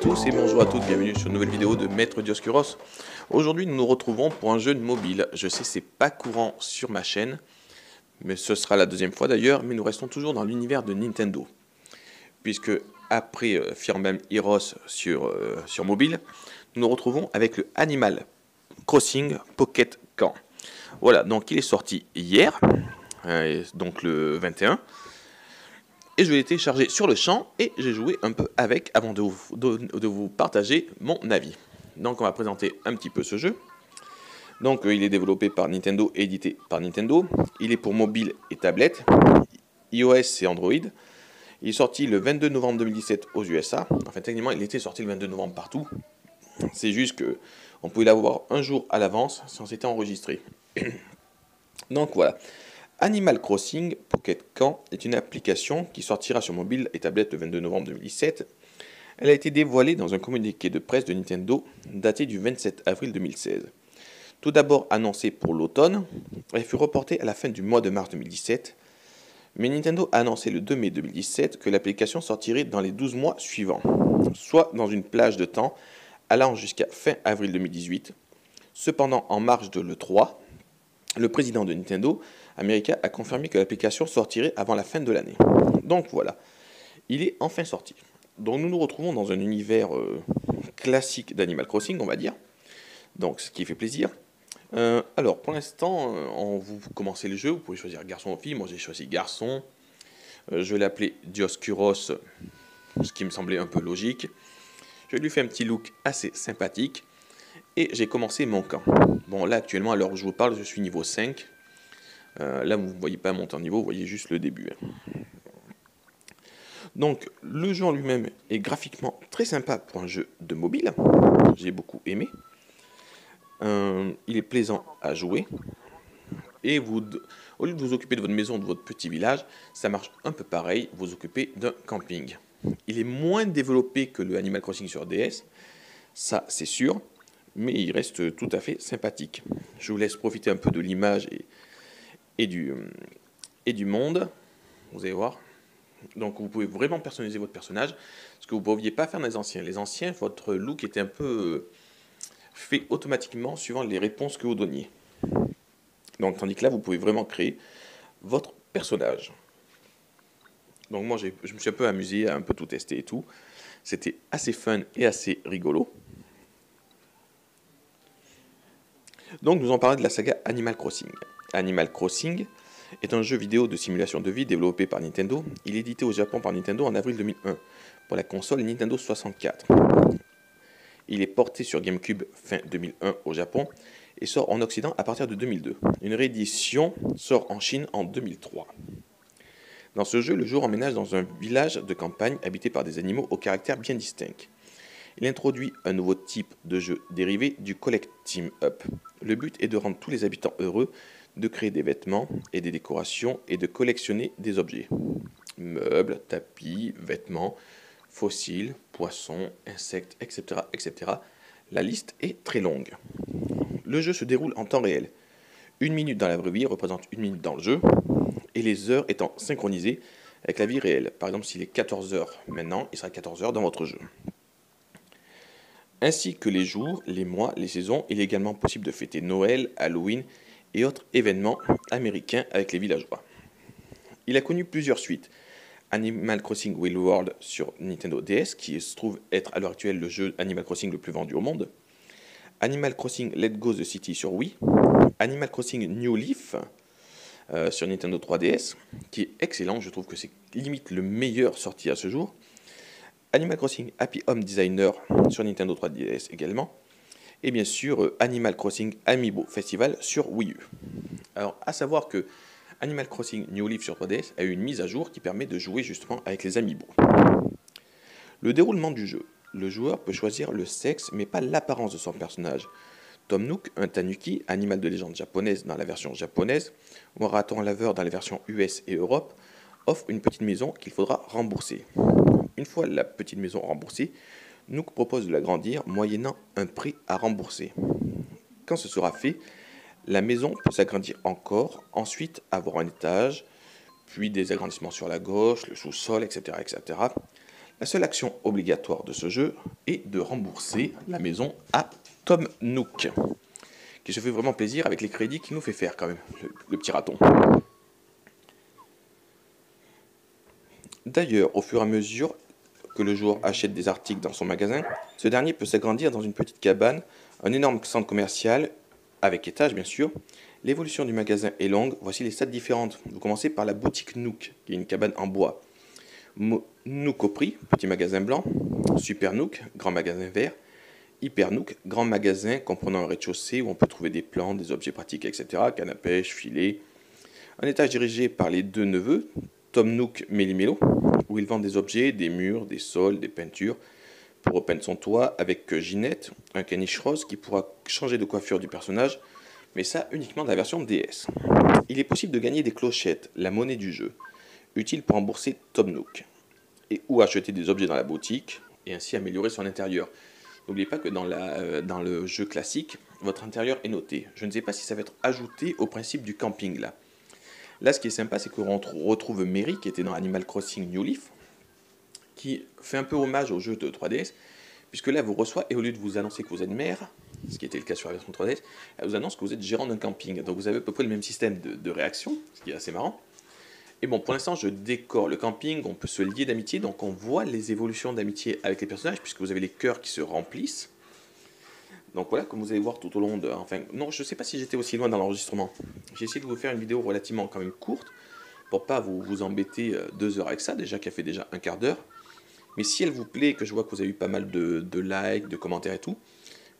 tous et bonjour à toutes, bienvenue sur une nouvelle vidéo de Maître Dioscuros. Aujourd'hui nous nous retrouvons pour un jeu de mobile. Je sais c'est pas courant sur ma chaîne, mais ce sera la deuxième fois d'ailleurs, mais nous restons toujours dans l'univers de Nintendo. Puisque après Fire Emblem Heroes sur mobile, nous nous retrouvons avec le Animal Crossing Pocket Camp. Voilà, donc il est sorti hier, donc le 21. Et je l'ai téléchargé sur le champ et j'ai joué un peu avec avant de vous partager mon avis. Donc on va présenter un petit peu ce jeu. Donc il est développé par Nintendo et édité par Nintendo. Il est pour mobile et tablette, iOS et Android. Il est sorti le 22 novembre 2017 aux USA. Enfin techniquement il était sorti le 22 novembre partout. C'est juste que on pouvait l'avoir un jour à l'avance si on s'était enregistré. Donc voilà. Animal Crossing Pocket Camp est une application qui sortira sur mobile et tablette le 22 novembre 2017. Elle a été dévoilée dans un communiqué de presse de Nintendo daté du 27 avril 2016. Tout d'abord annoncée pour l'automne, elle fut reportée à la fin du mois de mars 2017, mais Nintendo a annoncé le 2 mai 2017 que l'application sortirait dans les 12 mois suivants, soit dans une plage de temps allant jusqu'à fin avril 2018. Cependant, en marge de l'E3, le président de Nintendo américain a confirmé que l'application sortirait avant la fin de l'année. Donc voilà, il est enfin sorti. Donc nous nous retrouvons dans un univers classique d'Animal Crossing, on va dire. Donc ce qui fait plaisir. Alors pour l'instant, vous commencez le jeu, vous pouvez choisir garçon ou fille. Moi j'ai choisi garçon. Je vais l'appeler Dioscuros, ce qui me semblait un peu logique. Je lui fais un petit look assez sympathique. Et j'ai commencé mon camp. Bon là actuellement, à l'heure où je vous parle, je suis niveau 5. Là, vous ne voyez pas monter en niveau, vous voyez juste le début. Donc, le jeu en lui-même est graphiquement très sympa pour un jeu de mobile. J'ai beaucoup aimé. Il est plaisant à jouer. Et vous, au lieu de vous occuper de votre maison, de votre petit village, ça marche un peu pareil, vous vous occupez d'un camping. Il est moins développé que le Animal Crossing sur DS, ça c'est sûr, mais il reste tout à fait sympathique. Je vous laisse profiter un peu de l'image et du monde, vous allez voir. Donc vous pouvez vraiment personnaliser votre personnage, ce que vous ne pouviez pas faire dans les anciens. Les anciens, votre look était un peu fait automatiquement suivant les réponses que vous donniez. Donc tandis que là, vous pouvez vraiment créer votre personnage. Donc moi, je me suis un peu amusé à un peu tout tester et tout. C'était assez fun et assez rigolo. Donc nous en parlons de la saga Animal Crossing. Animal Crossing est un jeu vidéo de simulation de vie développé par Nintendo. Il est édité au Japon par Nintendo en avril 2001 pour la console Nintendo 64. Il est porté sur GameCube fin 2001 au Japon et sort en Occident à partir de 2002. Une réédition sort en Chine en 2003. Dans ce jeu, le joueur emménage dans un village de campagne habité par des animaux au caractère bien distinct. Il introduit un nouveau type de jeu dérivé du Collect Team Up. Le but est de rendre tous les habitants heureux, de créer des vêtements et des décorations et de collectionner des objets. Meubles, tapis, vêtements, fossiles, poissons, insectes, etc., etc. La liste est très longue. Le jeu se déroule en temps réel. 1 minute dans la vraie vie représente 1 minute dans le jeu, et les heures étant synchronisées avec la vie réelle. Par exemple, s'il est 14 heures maintenant, il sera 14 heures dans votre jeu. Ainsi que les jours, les mois, les saisons, il est également possible de fêter Noël, Halloween et autres événements américains avec les villageois. Il a connu plusieurs suites. Animal Crossing Wild World sur Nintendo DS, qui se trouve être à l'heure actuelle le jeu Animal Crossing le plus vendu au monde. Animal Crossing Let's Go the City sur Wii. Animal Crossing New Leaf sur Nintendo 3DS, qui est excellent, je trouve que c'est limite le meilleur sorti à ce jour. Animal Crossing Happy Home Designer sur Nintendo 3DS également. Et bien sûr, Animal Crossing Amiibo Festival sur Wii U. Alors, à savoir que Animal Crossing New Leaf sur 3DS a eu une mise à jour qui permet de jouer justement avec les Amiibo. Le déroulement du jeu. Le joueur peut choisir le sexe, mais pas l'apparence de son personnage. Tom Nook, un tanuki, animal de légende japonaise dans la version japonaise, ou un raton laveur dans les versions US et Europe, offre une petite maison qu'il faudra rembourser. Une fois la petite maison remboursée, Nook propose de l'agrandir moyennant un prêt à rembourser. Quand ce sera fait, la maison peut s'agrandir encore, ensuite avoir un étage, puis des agrandissements sur la gauche, le sous-sol, etc., etc. La seule action obligatoire de ce jeu est de rembourser la maison à Tom Nook, qui se fait vraiment plaisir avec les crédits qu'il nous fait faire quand même, le petit raton. D'ailleurs, au fur et à mesure que le joueur achète des articles dans son magasin, ce dernier peut s'agrandir dans une petite cabane, un énorme centre commercial, avec étage bien sûr. L'évolution du magasin est longue, voici les stades différentes. Vous commencez par la boutique Nook, qui est une cabane en bois. Nook au prix, petit magasin blanc. Super Nook, grand magasin vert. Hyper Nook, grand magasin comprenant un rez-de-chaussée où on peut trouver des plantes, des objets pratiques, etc. Canne à pêche, filet. Un étage dirigé par les deux neveux, Tom Nook, Méli-Mélo, où ils vendent des objets, des murs, des sols, des peintures, pour repeindre son toit avec Ginette, un caniche rose qui pourra changer de coiffure du personnage, mais ça uniquement dans la version DS. Il est possible de gagner des clochettes, la monnaie du jeu, utile pour rembourser Tom Nook, ou acheter des objets dans la boutique, et ainsi améliorer son intérieur. N'oubliez pas que dans le jeu classique, votre intérieur est noté. Je ne sais pas si ça va être ajouté au principe du camping là. Là, ce qui est sympa, c'est qu'on retrouve Mary, qui était dans Animal Crossing New Leaf, qui fait un peu hommage au jeu de 3DS, puisque là, elle vous reçoit, et au lieu de vous annoncer que vous êtes mère, ce qui était le cas sur la version 3DS, elle vous annonce que vous êtes gérant d'un camping. Donc vous avez à peu près le même système de réaction, ce qui est assez marrant. Et bon, pour l'instant, je décore le camping, on peut se lier d'amitié, donc on voit les évolutions d'amitié avec les personnages, puisque vous avez les cœurs qui se remplissent. Donc voilà, comme vous allez voir tout au long de... Enfin, non, je ne sais pas si j'étais aussi loin dans l'enregistrement. J'ai essayé de vous faire une vidéo relativement quand même courte, pour pas vous embêter 2 heures avec ça, déjà qu'elle fait déjà un quart d'heure. Mais si elle vous plaît, que je vois que vous avez eu pas mal de likes, de commentaires et tout,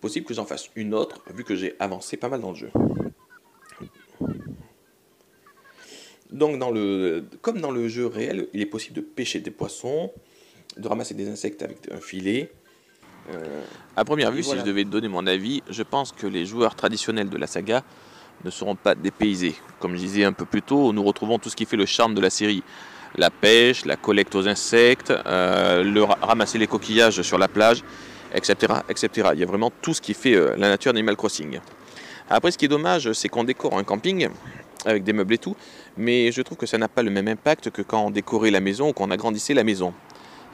possible que j'en fasse une autre, vu que j'ai avancé pas mal dans le jeu. Donc, comme dans le jeu réel, il est possible de pêcher des poissons, de ramasser des insectes avec un filet. À première vue, si je devais donner mon avis, je pense que les joueurs traditionnels de la saga ne seront pas dépaysés. Comme je disais un peu plus tôt, nous retrouvons tout ce qui fait le charme de la série. La pêche, la collecte aux insectes, ramasser les coquillages sur la plage, etc., etc. Il y a vraiment tout ce qui fait la nature d'Animal Crossing. Après, ce qui est dommage, c'est qu'on décore un camping avec des meubles et tout, mais je trouve que ça n'a pas le même impact que quand on décorait la maison ou qu'on agrandissait la maison.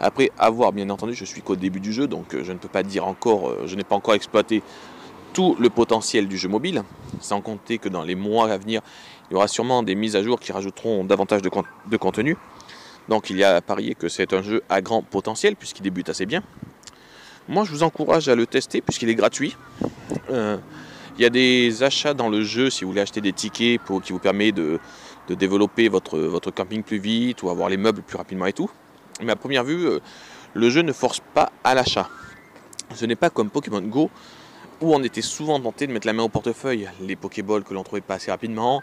Après, à voir, bien entendu, je suis qu'au début du jeu, donc je ne peux pas dire encore, je n'ai pas encore exploité tout le potentiel du jeu mobile, sans compter que dans les mois à venir, il y aura sûrement des mises à jour qui rajouteront davantage de contenu. Donc il y a à parier que c'est un jeu à grand potentiel, puisqu'il débute assez bien. Moi, je vous encourage à le tester, puisqu'il est gratuit. Il y a des achats dans le jeu, si vous voulez acheter des tickets qui vous permet de développer votre camping plus vite, ou avoir les meubles plus rapidement et tout. Mais à première vue, le jeu ne force pas à l'achat. Ce n'est pas comme Pokémon Go, où on était souvent tenté de mettre la main au portefeuille. Les Pokéballs que l'on trouvait pas assez rapidement,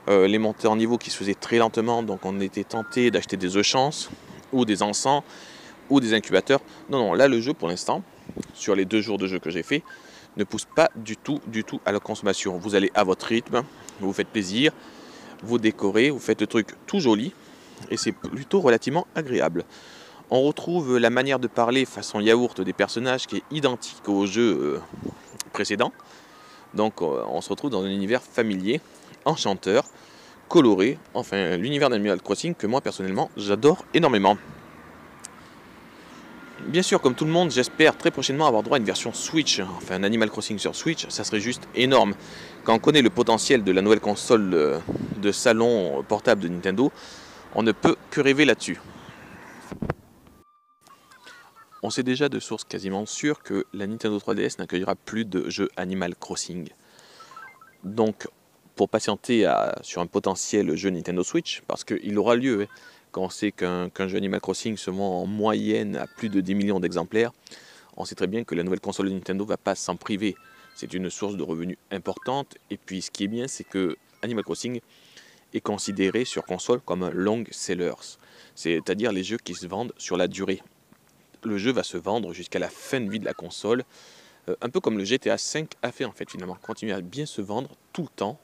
les montées en niveau qui se faisaient très lentement, donc on était tenté d'acheter des œufs chance, ou des encens, ou des incubateurs. Non, là le jeu pour l'instant, sur les 2 jours de jeu que j'ai fait, ne pousse pas du tout à la consommation. Vous allez à votre rythme, vous vous faites plaisir, vous décorez, vous faites le truc tout joli, et c'est plutôt relativement agréable. On retrouve la manière de parler façon yaourt des personnages qui est identique au jeu précédent. Donc on se retrouve dans un univers familier, enchanteur, coloré, enfin l'univers d'Animal Crossing que moi personnellement j'adore énormément. Bien sûr, comme tout le monde, j'espère très prochainement avoir droit à une version Switch, enfin un Animal Crossing sur Switch, ça serait juste énorme. Quand on connaît le potentiel de la nouvelle console de salon portable de Nintendo, on ne peut que rêver là-dessus. On sait déjà de sources quasiment sûres que la Nintendo 3DS n'accueillera plus de jeux Animal Crossing. Donc, pour patienter sur un potentiel jeu Nintendo Switch, parce qu'il aura lieu, quand on sait qu'un jeu Animal Crossing se vend en moyenne à plus de 10 millions d'exemplaires, on sait très bien que la nouvelle console de Nintendo ne va pas s'en priver. C'est une source de revenus importante, et puis ce qui est bien, c'est que Animal Crossing est considéré sur console comme un long seller, c'est-à-dire les jeux qui se vendent sur la durée. Le jeu va se vendre jusqu'à la fin de vie de la console, un peu comme le GTA V a fait en fait finalement, continuer à bien se vendre tout le temps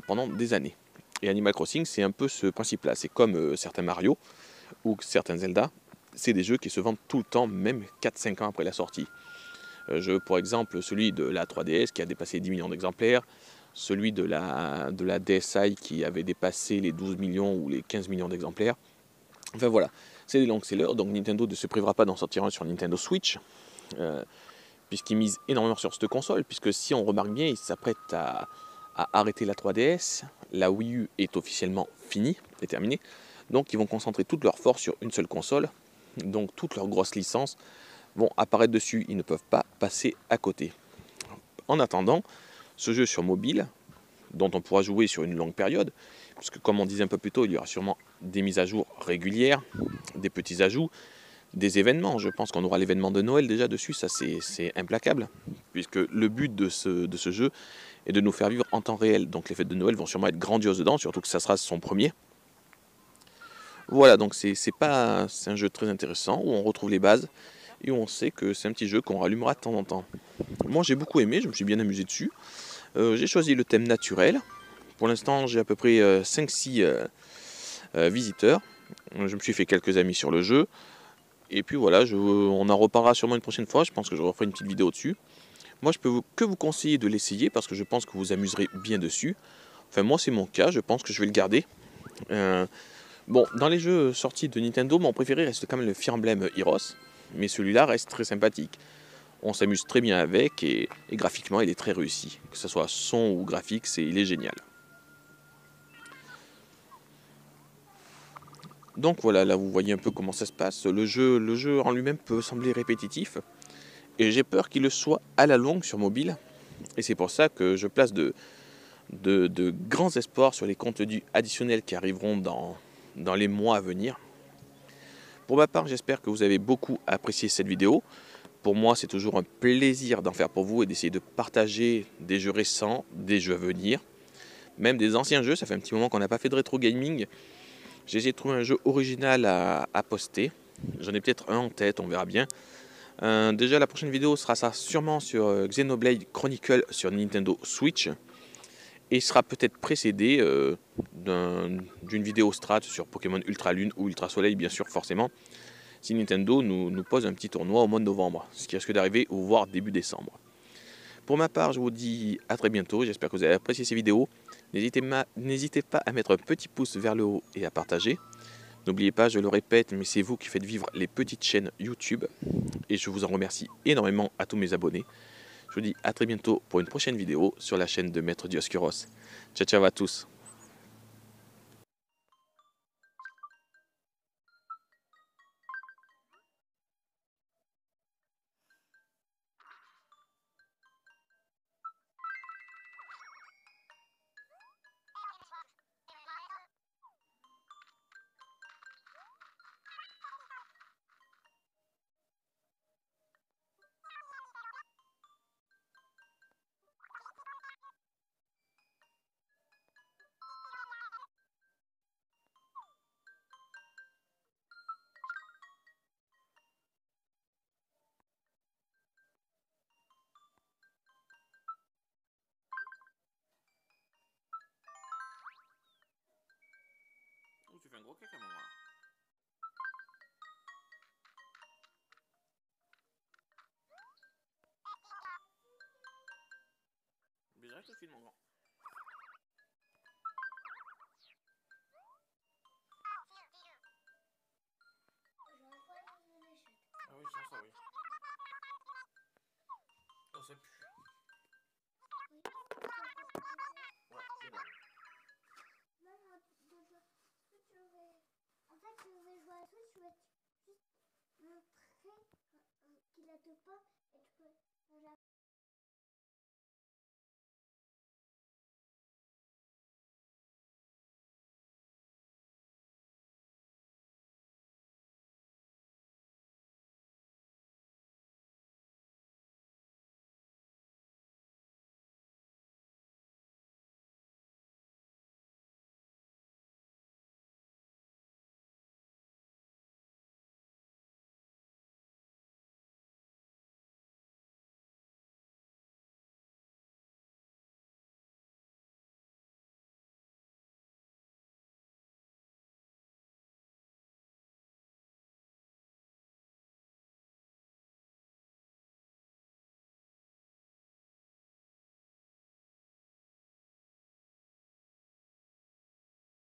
pendant des années. Et Animal Crossing, c'est un peu ce principe-là. C'est comme certains Mario ou certains Zelda, c'est des jeux qui se vendent tout le temps, même 4-5 ans après la sortie. Pour exemple, celui de la 3DS qui a dépassé 10 millions d'exemplaires, celui de la DSi qui avait dépassé les 12 millions ou les 15 millions d'exemplaires. Enfin voilà, c'est des long-sellers, donc Nintendo ne se privera pas d'en sortir un sur Nintendo Switch, puisqu'ils misent énormément sur cette console, puisque si on remarque bien, ils s'apprêtent à arrêter la 3DS, la Wii U est officiellement finie, est terminée, donc ils vont concentrer toute leur force sur une seule console, donc toutes leurs grosses licences vont apparaître dessus, ils ne peuvent pas passer à côté. En attendant, ce jeu sur mobile, dont on pourra jouer sur une longue période, puisque comme on disait un peu plus tôt, il y aura sûrement des mises à jour régulières, des petits ajouts, des événements. Je pense qu'on aura l'événement de Noël déjà dessus, ça c'est implacable, puisque le but de ce jeu est de nous faire vivre en temps réel. Donc les fêtes de Noël vont sûrement être grandioses dedans, surtout que ça sera son premier. Voilà, donc c'est un jeu très intéressant, où on retrouve les bases, et où on sait que c'est un petit jeu qu'on rallumera de temps en temps. Moi j'ai beaucoup aimé, je me suis bien amusé dessus. J'ai choisi le thème naturel. Pour l'instant j'ai à peu près 5-6 visiteurs. Je me suis fait quelques amis sur le jeu. Et puis voilà, on en reparlera sûrement une prochaine fois. Je pense que je referai une petite vidéo dessus. Moi, je peux que vous conseiller de l'essayer parce que je pense que vous vous amuserez bien dessus. Enfin, moi, c'est mon cas. Je pense que je vais le garder. Euh, bon, dans les jeux sortis de Nintendo, mon préféré reste quand même le Fire Emblem Heroes. Mais celui-là reste très sympathique. On s'amuse très bien avec et graphiquement, il est très réussi. Que ce soit son ou graphique, il est génial. Donc voilà, là vous voyez un peu comment ça se passe. Le jeu en lui-même peut sembler répétitif. Et j'ai peur qu'il le soit à la longue sur mobile. Et c'est pour ça que je place de grands espoirs sur les contenus additionnels qui arriveront dans les mois à venir. Pour ma part, j'espère que vous avez beaucoup apprécié cette vidéo. Pour moi, c'est toujours un plaisir d'en faire pour vous et d'essayer de partager des jeux récents, des jeux à venir, même des anciens jeux. Ça fait un petit moment qu'on n'a pas fait de rétro gaming. J'ai essayé de trouver un jeu original à poster. J'en ai peut-être un en tête, on verra bien. Déjà, la prochaine vidéo sera ça sûrement sur Xenoblade Chronicle sur Nintendo Switch. Et sera peut-être précédé d'une vidéo strat sur Pokémon Ultra Lune ou Ultra Soleil, bien sûr, forcément, si Nintendo nous pose un petit tournoi au mois de novembre, ce qui risque d'arriver ou voire début décembre. Pour ma part, je vous dis à très bientôt, j'espère que vous avez apprécié ces vidéos. N'hésitez pas à mettre un petit pouce vers le haut et à partager. N'oubliez pas, je le répète, mais c'est vous qui faites vivre les petites chaînes YouTube. Et je vous en remercie énormément à tous mes abonnés. Je vous dis à très bientôt pour une prochaine vidéo sur la chaîne de Maître Dioscuros. Ciao ciao à tous. Oh, tu fais un gros caca, maman. Déjà, je te filme, mon grand. Ah oui, je sens ça, oui. Oh, ça pue. Ouais, c'est bon. Maman, en fait, je vais jouer à Switch, je vais juste montrer qu'il a deux pas et tu peux